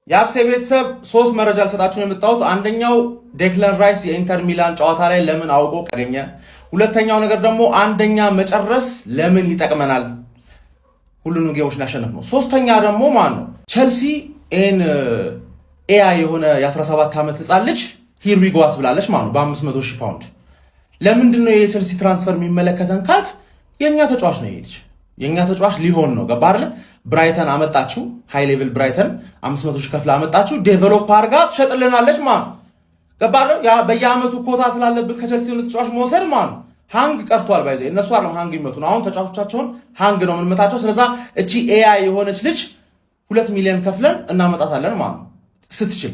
የአርሴ ቤተሰብ ሶስት መረጃ ልሰጣችሁ ነው የመጣሁት። አንደኛው ዴክለን ራይስ የኢንተር ሚላን ጨዋታ ላይ ለምን አውቆ ቀገኘ፣ ሁለተኛው ነገር ደግሞ አንደኛ መጨረስ ለምን ይጠቅመናል፣ ሁሉንም ጌሞች ሊያሸንፍ ነው። ሶስተኛ ደግሞ ማን ነው ቸልሲ ይሄን ኤአይ የሆነ የ17 ዓመት ህፃን ልጅ ሂር ዊ ጎስ ብላለች ማለት ነው በ500,000 ፓውንድ። ለምንድን ነው የቸልሲ ትራንስፈር የሚመለከተን ካልክ የኛ ተጫዋች ነው ይሄ ልጅ የኛ ተጫዋች ሊሆን ነው። ገባ አይደል? ብራይተን አመጣችሁ፣ ሃይ ሌቭል ብራይተን 500,000 ከፍላ አመጣችሁ፣ ዴቨሎፕ አድርጋ ትሸጥልናለች ማለት ነው። ገባ አይደል? ያ በየአመቱ ኮታ ስላለብን ከቸልሲ የሆነ ተጫዋች መውሰድ ማለት ነው። ሃንግ ቀርቷል። ባይዘ እነሱ አይደለም ሃንግ ይመቱን፣ አሁን ተጫዋቾቻቸውን ሃንግ ነው የምንመታቸው። ስለዛ እቺ ኤአይ የሆነች ልጅ 2 ሚሊዮን ከፍለን እናመጣታለን ማለት ነው።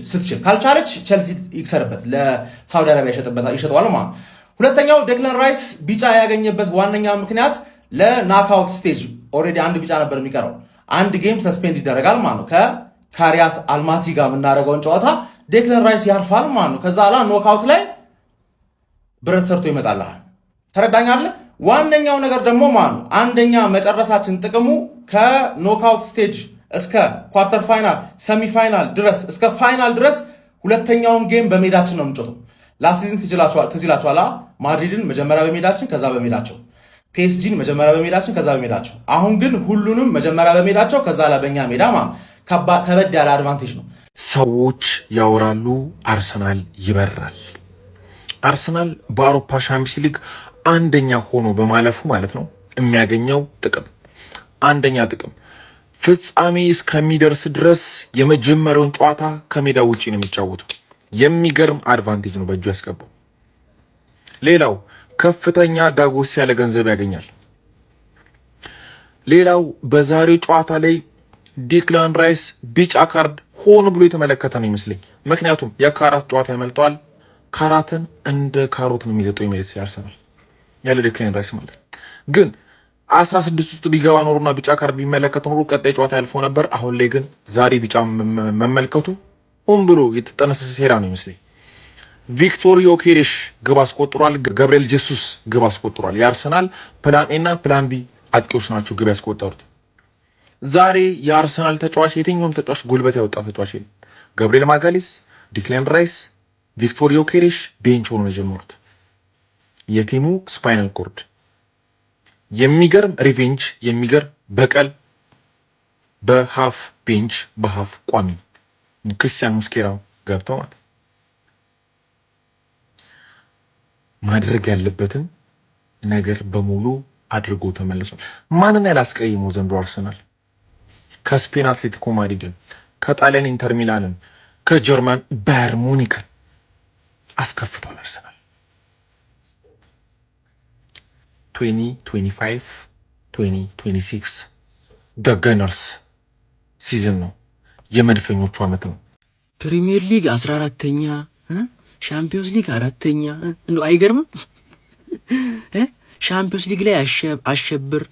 ስትችል ካልቻለች ቸልሲ ይክሰርበት፣ ለሳውዲ አረቢያ ይሸጠዋል ማለት ነው። ሁለተኛው ዴክለን ራይስ ቢጫ ያገኘበት ዋነኛ ምክንያት ለናክአውት ስቴጅ ኦልሬዲ አንድ ቢጫ ነበር የሚቀረው፣ አንድ ጌም ሰስፔንድ ይደረጋል ማለት ነው። ከካሪያት አልማቲ ጋር የምናደርገውን ጨዋታ ዴክለን ራይስ ያርፋል ማለት ነው። ከዛ ላ ኖክአውት ላይ ብረት ሰርቶ ይመጣልሃል። ተረዳኛለህ? ዋነኛው ነገር ደግሞ ማለት ነው አንደኛ መጨረሳችን ጥቅሙ ከኖክአውት ስቴጅ እስከ ኳርተር ፋይናል፣ ሰሚ ፋይናል ድረስ እስከ ፋይናል ድረስ ሁለተኛውን ጌም በሜዳችን ነው የምንጮተው። ላስት ሲዝን ትዝ ይላችኋል። ማድሪድን መጀመሪያ በሜዳችን ከዛ በሜዳቸው፣ ፒኤስጂን መጀመሪያ በሜዳችን ከዛ በሜዳቸው። አሁን ግን ሁሉንም መጀመሪያ በሜዳቸው ከዛ ላይ በእኛ ሜዳ ማለት ከበድ ያለ አድቫንቴጅ ነው። ሰዎች ያወራሉ፣ አርሰናል ይበራል። አርሰናል በአውሮፓ ሻምፒዮንስ ሊግ አንደኛ ሆኖ በማለፉ ማለት ነው የሚያገኘው ጥቅም፣ አንደኛ ጥቅም ፍጻሜ እስከሚደርስ ድረስ የመጀመሪያውን ጨዋታ ከሜዳ ውጪ ነው የሚጫወተው። የሚገርም አድቫንቴጅ ነው በእጁ ያስገባው። ሌላው ከፍተኛ ዳጎስ ያለ ገንዘብ ያገኛል። ሌላው በዛሬው ጨዋታ ላይ ዴክላን ራይስ ቢጫ ካርድ ሆኖ ብሎ የተመለከተ ነው ይመስለኝ። ምክንያቱም የካራት ጨዋታ ያመልጠዋል። ካራትን እንደ ካሮት ነው የሚገጠው የሚለት ያርሰናል ያለ ዴክላን ራይስ ማለት ግን 16 ውስጥ ቢገባ ኖሮና ቢጫ ካርድ ቢመለከት ኖሮ ቀጣይ ጨዋታ ያልፎ ነበር። አሁን ላይ ግን ዛሬ ቢጫ መመልከቱ ሆን ብሎ የተጠነሰሰ ሴራ ነው ይመስለኝ። ቪክቶር ዮኬሬሽ ግብ አስቆጥሯል። ገብርኤል ጄሱስ ግብ አስቆጥሯል። የአርሰናል ፕላን ኤ እና ፕላን ቢ አጥቂዎች ናቸው ግብ ያስቆጠሩት። ዛሬ የአርሰናል ተጫዋች የትኛውም ተጫዋች ጉልበት ያወጣ ተጫዋች የለም። ገብርኤል ማጋሊስ፣ ዲክላን ራይስ፣ ቪክቶር ዮኬሬሽ ቤንች ሆኖ የጀመሩት የቲሙ ስፓይናል ኮርድ። የሚገርም ሪቬንጅ፣ የሚገርም በቀል በሃፍ ቤንች በሃፍ ቋሚ ክርስቲያን ሙስኬራ ገብተው ማድረግ ያለበትን ነገር በሙሉ አድርጎ ተመልሷል። ማንን ያላስቀይመው ዘንድሮ አርሰናል ከስፔን አትሌቲኮ ማድሪድን፣ ከጣሊያን ኢንተር ሚላንን፣ ከጀርመን ባየር ሙኒክን አስከፍቷል። አርሰናል 2025 2026 ደገነርስ ሲዝን ነው፣ የመድፈኞቹ ዓመት ነው። ፕሪሚየር ሊግ 14ኛ፣ ሻምፒዮንስ ሊግ 4ኛ። እንደው አይገርምም? ሻምፒዮንስ ሊግ ላይ አሸብር፣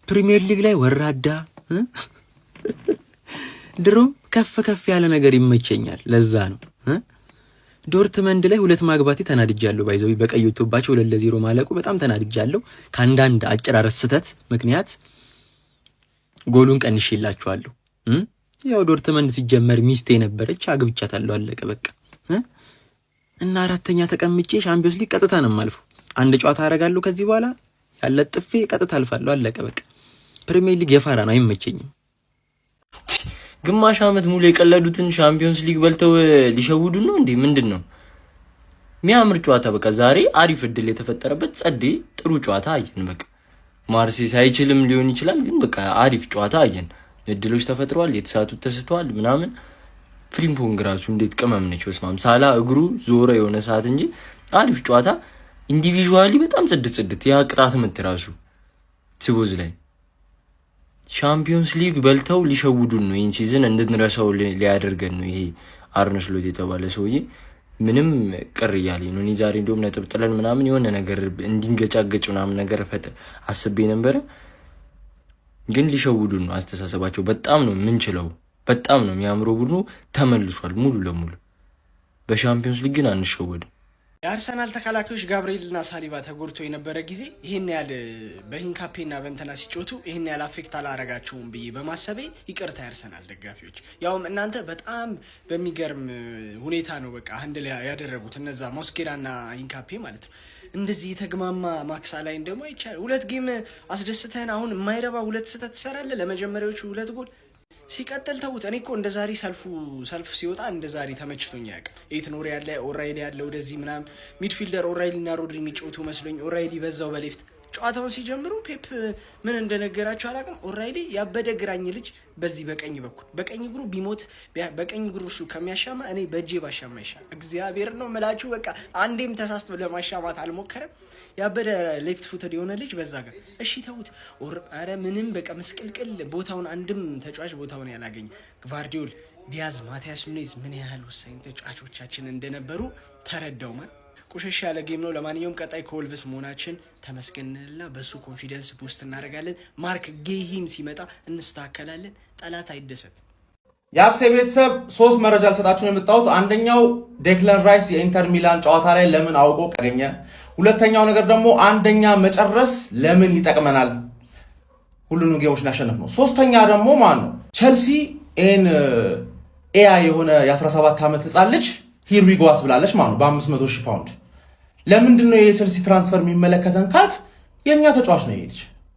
ፕሪሚየር ሊግ ላይ ወራዳ። ድሮም ከፍ ያለ ነገር ይመቸኛል። ለዛ ነው ዶርትመንድ ላይ 2 ማግባቴ ተናድጃለሁ። ባይዘው በቀይ ወጥቶባቸው 2-0 ማለቁ በጣም ተናድጃለሁ። ከአንዳንድ አጨራረስ ስህተት ምክንያት ጎሉን ቀንሼላችኋለሁ። ያው ዶርትመንድ ሲጀመር ሚስቴ ነበረች፣ አግብቻታለሁ፣ አለቀ በቃ። እና 4ኛ ተቀምጬ ሻምፒዮንስ ሊግ ቀጥታ ነው የማልፈው። አንድ ጨዋታ አደርጋለሁ፣ ከዚህ በኋላ ያለጥፌ ቀጥታ አልፋለሁ፣ አለቀ በቃ። ፕሪሚየር ሊግ የፋራ ነው፣ አይመቸኝም። ግማሽ ዓመት ሙሉ የቀለዱትን ሻምፒዮንስ ሊግ በልተው ሊሸውዱ ነው እንዴ? ምንድነው? የሚያምር ጨዋታ በቃ ዛሬ አሪፍ እድል የተፈጠረበት ጸዴ ጥሩ ጨዋታ አየን። በቃ ማርሴይ ሳይችልም ሊሆን ይችላል፣ ግን በቃ አሪፍ ጨዋታ አየን። እድሎች ተፈጥሯል፣ የተሳቱት ተስተዋል ምናምን። ፍሪምፖንግ ራሱ እንዴት ቅመም ነች ወስማም ሳላ እግሩ ዞረ የሆነ ሰዓት እንጂ አሪፍ ጨዋታ። ኢንዲቪጁዋሊ በጣም ጽድት ያ ቅጣት ምት ራሱ ሲቦዝ ላይ ሻምፒዮንስ ሊግ በልተው ሊሸውዱን ነው። ይህን ሲዝን እንድንረሳው ሊያደርገን ነው ይሄ አርነ ስሎት የተባለ ሰውዬ። ምንም ቅር እያለኝ ነው። እኔ ዛሬ እንደውም ነጥብ ጥለን ምናምን የሆነ ነገር እንዲንገጫገጭ ምናምን ነገር አስቤ ነበረ፣ ግን ሊሸውዱን ነው። አስተሳሰባቸው በጣም ነው የምንችለው፣ በጣም ነው የሚያምረው። ቡድኑ ተመልሷል ሙሉ ለሙሉ። በሻምፒዮንስ ሊግ ግን አንሸወድም። የአርሰናል ተከላካዮች ጋብሪኤልና ሳሊባ ተጎድቶ የነበረ ጊዜ ይሄን ያህል በሂንካፔና በእንትና ሲጮቱ ይሄን ያህል አፌክት አላረጋቸውም ብዬ በማሰቤ ይቅርታ የአርሰናል ደጋፊዎች። ያውም እናንተ በጣም በሚገርም ሁኔታ ነው በቃ አንድ ላይ ያደረጉት እነዛ ሞስኬራና ሂንካፔ ማለት ነው። እንደዚህ የተግማማ ማክሳ ላይ ደግሞ አይቻል ሁለት ጌም አስደስተን አሁን የማይረባ ሁለት ስህተት ትሰራለህ ለመጀመሪያዎቹ ሁለት ጎል ሲቀጥል ተውት። እኔ እኮ እንደ ዛሬ ሰልፍ ሲወጣ እንደ ዛሬ ተመችቶኝ ያውቃል። ኤት ኖር ያለ ኦራይሊ ያለ ወደዚህ ምናምን ሚድፊልደር ኦራይሊ እና ሮድሪ የሚጫወቱ መስሎኝ ኦራይሊ በዛው በሌፍት ጨዋታውን ሲጀምሩ ፔፕ ምን እንደነገራቸው አላውቅም። ኦራይሊ ያበደ ግራኝ ልጅ በዚህ በቀኝ በኩል በቀኝ እግሩ ቢሞት በቀኝ እግሩ እሱ ከሚያሻማ እኔ በእጄ ባሻማ ይሻል። እግዚአብሔር ነው ምላችሁ። በቃ አንዴም ተሳስቶ ለማሻማት አልሞከረም። ያበደ ሌፍት ፉትድ የሆነ ልጅ በዛ ጋር እሺ ተውት። አረ ምንም በቃ መስቅልቅል ቦታውን አንድም ተጫዋች ቦታውን ያላገኘ ግቫርዲዮል፣ ዲያዝ፣ ማቲያስ ኑኔዝ ምን ያህል ወሳኝ ተጫዋቾቻችን እንደነበሩ ተረዳው ማለት ቆሸሽ ያለ ጌም ነው። ለማንኛውም ቀጣይ ከወልቭስ መሆናችን ተመስገንና በሱ ኮንፊደንስ ቡስት እናደርጋለን። ማርክ ጌሂም ሲመጣ እንስተካከላለን። ጠላት አይደሰት። የአርሴ ቤተሰብ 3 መረጃ ልሰጣችሁ ነው የመጣሁት። አንደኛው ዴክለን ራይስ የኢንተር ሚላን ጨዋታ ላይ ለምን አውቆ ቀረኘ፣ ሁለተኛው ነገር ደግሞ አንደኛ መጨረስ ለምን ይጠቅመናል፣ ሁሉንም ጌሞችን ያሸነፍ ነው። ሶስተኛ ደግሞ ማን ነው ቸልሲ ይሄን ኤያ የሆነ የ17 ዓመት ህፃን ልጅ ሂር ዊ ጎስ ብላለች ማለት ነው በ500,000 ፓውንድ። ለምንድን ነው የቸልሲ ትራንስፈር የሚመለከተን ካልክ የኛ ተጫዋች ነው ይሄድ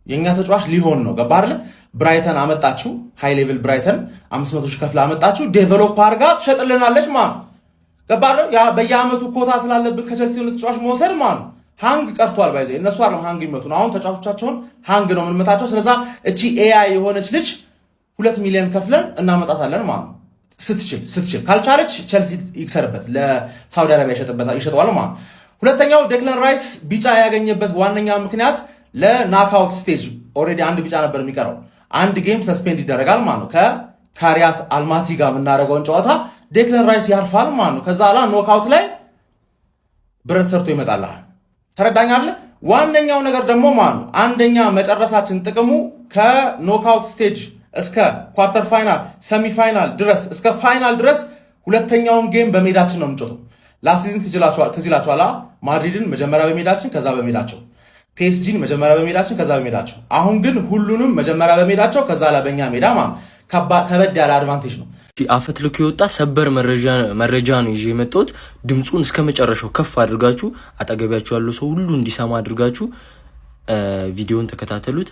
የኛ ተጫዋች ሊሆን ነው ገባ አይደል? ብራይተን አመጣችሁ ሃይ ሌቭል ብራይተን 500,000 ከፍላ አመጣችሁ ዴቨሎፕ አድርጋ ትሸጥልናለች ማለት ገባ አይደል? ያ በየአመቱ ኮታ ስላለብን ከቸልሲ ነው ተጫዋች መውሰድ ማለት ሃንግ ቀርቷል። ባይዘ እነሱ አይደለም ሃንግ ይመቱ ነው አሁን ተጫዋቾቻቸውን ሃንግ ነው የምንመታቸው። ስለዛ እቺ ኤአይ የሆነች ልጅ 2 ሚሊዮን ከፍለን እናመጣታለን ማለት ስትችል ካልቻለች ቸልሲ ይክሰርበት ለሳውዲ አረቢያ ይሸጠዋል ማለት። ሁለተኛው ዴክለን ራይስ ቢጫ ያገኘበት ዋነኛ ምክንያት ለናክአውት ስቴጅ ኦልሬዲ አንድ ቢጫ ነበር የሚቀረው። አንድ ጌም ሰስፔንድ ይደረጋል ማለት ነው። ከካሪያት አልማቲ ጋር የምናደርገውን ጨዋታ ዴክለን ራይስ ያርፋል ማለት ነው። ከዛ ላ ኖክአውት ላይ ብረት ሰርቶ ይመጣልሃል። ተረዳኛለህ? ዋነኛው ነገር ደግሞ ማለት ነው አንደኛ መጨረሳችን ጥቅሙ ከኖክአውት ስቴጅ እስከ ኳርተር ፋይናል ሰሚ ፋይናል ድረስ እስከ ፋይናል ድረስ ሁለተኛውን ጌም በሜዳችን ነው የምንጮተው። ላስት ሲዝን ትዝላችኋል። ማድሪድን መጀመሪያ በሜዳችን ከዛ በሜዳቸው፣ ፒኤስጂን መጀመሪያ በሜዳችን ከዛ በሜዳቸው። አሁን ግን ሁሉንም መጀመሪያ በሜዳቸው ከዛ ላይ በእኛ ሜዳ ማለት ከበድ ያለ አድቫንቴጅ ነው። አፈትልኮ የወጣ ሰበር መረጃ ነው ይዤ የመጣሁት። ድምፁን እስከ መጨረሻው ከፍ አድርጋችሁ አጠገቢያችሁ ያለው ሰው ሁሉ እንዲሰማ አድርጋችሁ ቪዲዮን ተከታተሉት።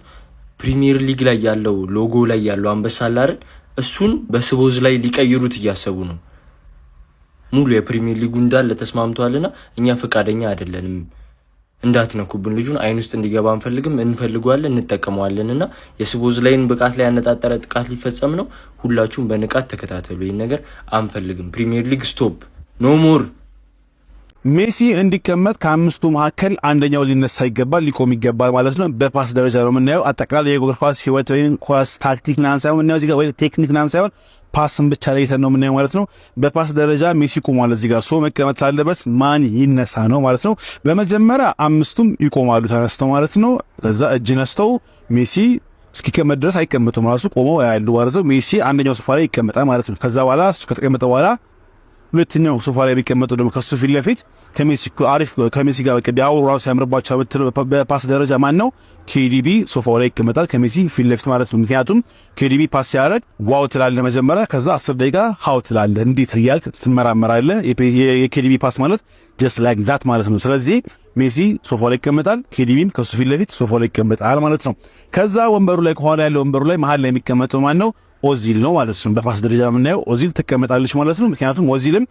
ፕሪሚየር ሊግ ላይ ያለው ሎጎ ላይ ያለው አንበሳ አይደል? እሱን በስቦዝ ላይ ሊቀይሩት እያሰቡ ነው። ሙሉ የፕሪሚየር ሊጉ እንዳለ ተስማምቷልና እኛ ፈቃደኛ አይደለንም። እንዳትነኩብን፣ ልጁን አይን ውስጥ እንዲገባ እንፈልገዋለን፣ እንጠቀመዋለንና የስቦዝ ላይን ብቃት ላይ ያነጣጠረ ጥቃት ሊፈጸም ነው። ሁላችሁም በንቃት ተከታተሉ። ይሄን ነገር አንፈልግም። ፕሪሚየር ሊግ ስቶፕ ኖ ሞር። ሜሲ እንዲቀመጥ ከአምስቱ መካከል አንደኛው ሊነሳ ይገባል፣ ሊቆም ይገባል ማለት ነው። በፓስ ደረጃ ነው የምናየው። አጠቃላይ የእግር ኳስ ህይወት ወይም ኳስ ታክቲክ ምናምን ሳይሆን የምናየው እዚህ ጋር ወይ ቴክኒክ ምናምን ሳይሆን ፓስን ብቻ ለይተን ነው የምናየው ማለት ነው። በፓስ ደረጃ ሜሲ ቆሟል እዚህ ጋር። ሶ መቀመጥ ሳለበት ማን ይነሳ ነው ማለት ነው። በመጀመሪያ አምስቱም ይቆማሉ ተነስተው ማለት ነው። ከዛ እጅ ነስተው ሜሲ እስኪቀመጥ ድረስ አይቀመጡም፣ ራሱ ቆመው ያሉ ማለት ነው። ሜሲ አንደኛው ሶፋ ላይ ይቀመጣል ማለት ነው። ከዛ በኋላ እሱ ከተቀመጠ በኋላ ሁለተኛው ሶፋ ላይ ቢቀመጠው ደግሞ ከሱ ፊት ለፊት ከሜሲ ጋር ቢያወሩ ራሱ ያምርባቸው በፓስ ደረጃ ማን ነው? ኬዲቢ ሶፋው ላይ ይቀመጣል ከሜሲ ፊት ለፊት ማለት ነው። ምክንያቱም ኬዲቢ ፓስ ሲያደርግ ዋው ትላለህ መጀመሪያ፣ ከዛ 10 ደቂቃ ሃው ትላለህ። እንዴት እያልክ ትመራመራለህ። የኬዲቢ ፓስ ማለት just like that ማለት ነው። ስለዚህ ሜሲ ሶፋው ላይ ይቀመጣል፣ ኬዲቢም ከሱ ፊት ለፊት ሶፋው ላይ ይቀመጣል ማለት ነው። ከዛ ወንበሩ ላይ ከኋላ ያለው ወንበሩ ላይ መሃል ላይ የሚቀመጠው ማን ነው? ኦዚል ነው ማለት ነው። በፓስ ደረጃ የምናየው ኦዚል ትቀመጣለች ማለት ነው። ምክንያቱም ኦዚልም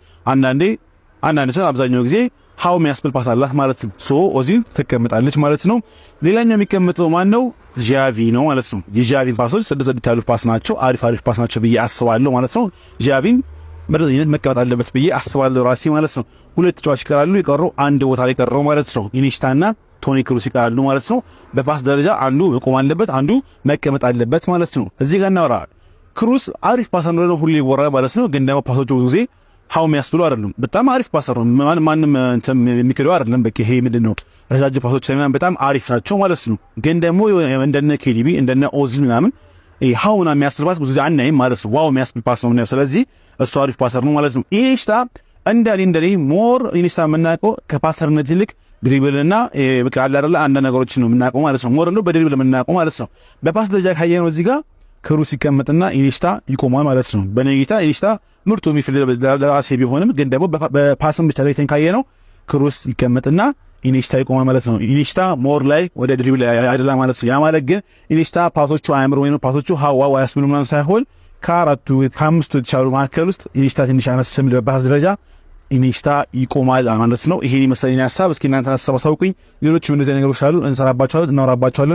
አንዳንድ ሰው አብዛኛው ጊዜ ሃው የሚያስብል ፓስ አላት ማለት ነው። ሶ ኦዚል ትቀመጣለች ማለት ነው። ሌላኛው የሚቀመጠው ማን ነው? ዣቪ ነው ማለት ነው። የዣቪን ፓሶች ጽድት ያሉ ፓስ ናቸው፣ አሪፍ ፓስ ናቸው ብዬ አስባለሁ ማለት ነው። ዣቪን በደረጃነት መቀመጥ አለበት ብዬ አስባለሁ ራሴ ማለት ነው። ሁለት ተጫዋች ይቀራሉ፣ የቀረው አንድ ቦታ ላይ ቀረው ማለት ነው። ኢኒስታና ቶኒ ክሩስ ይቀራሉ ማለት ነው። በፓስ ደረጃ አንዱ መቆም አለበት፣ አንዱ መቀመጥ አለበት ማለት ነው። እዚህ ጋር እናወራ ክሩስ አሪፍ ፓሰር ነው ሁሌ ይወራ ማለት ነው። ግን ደግሞ ፓሶቹ ብዙ ጊዜ ሃው የሚያስብሉ አይደሉም። በጣም አሪፍ ፓሰር ነው፣ ማንም እንትን የሚከደው አይደለም። በቃ ይሄ ምንድነው ረጃጅም ፓሶች ሳይሆን በጣም አሪፍ ናቸው ማለት ነው። ግን ደግሞ እንደነ ኬዲቢ እንደነ ኦዚል ምናምን ሃውና የሚያስብል ፓስ ብዙ ጊዜ አናይም ማለት ነው። ዋው የሚያስብል ፓስ ነው። ስለዚህ እሱ አሪፍ ፓሰር ነው ማለት ነው። ኢኒስታ እንደኔ ሞር ኢኒስታ የምናውቀው ከፓሰርነት ይልቅ ድሪብልና በቃ አለ አይደል አንድ ነገሮችን ነው የምናውቀው ማለት ነው። ሞር ነው በድሪብል የምናውቀው ማለት ነው። በፓስ ደረጃ ካየነው እዚህ ጋር ክሩስ ይቀመጥና ኢኒስታ ይቆማል ማለት ነው። በኔጌታ ኢኒስታ ምርጡ የሚፈልግ ደራሲ ቢሆንም ግን ደግሞ በፓስም ብቻ ላይ ካየነው ክሩስ ይቀመጥና ኢኒስታ ይቆማል ማለት ነው። ኢኒስታ ሞር ላይ ወደ ድሪብል አይደላ ማለት ነው። ያ ማለት ግን ኢኒስታ ፓሶቹ አያምሩ ወይ ነው ፓሶቹ ሀዋ ያስምሉ ምናምን ሳይሆን ከአምስቱ የተሻሉ መካከል ውስጥ ኢኒስታ ትንሽ አነስም በፓስ ደረጃ ኢኒስታ ይቆማል ማለት ነው። ይሄን ይመስለኛል ሐሳብ። እስኪ እናንተ ሐሳብ አሳውቁኝ። ሌሎችም እንደዚህ ነገሮች አሉ እንሰራባቸዋለን እናወራባቸዋለን።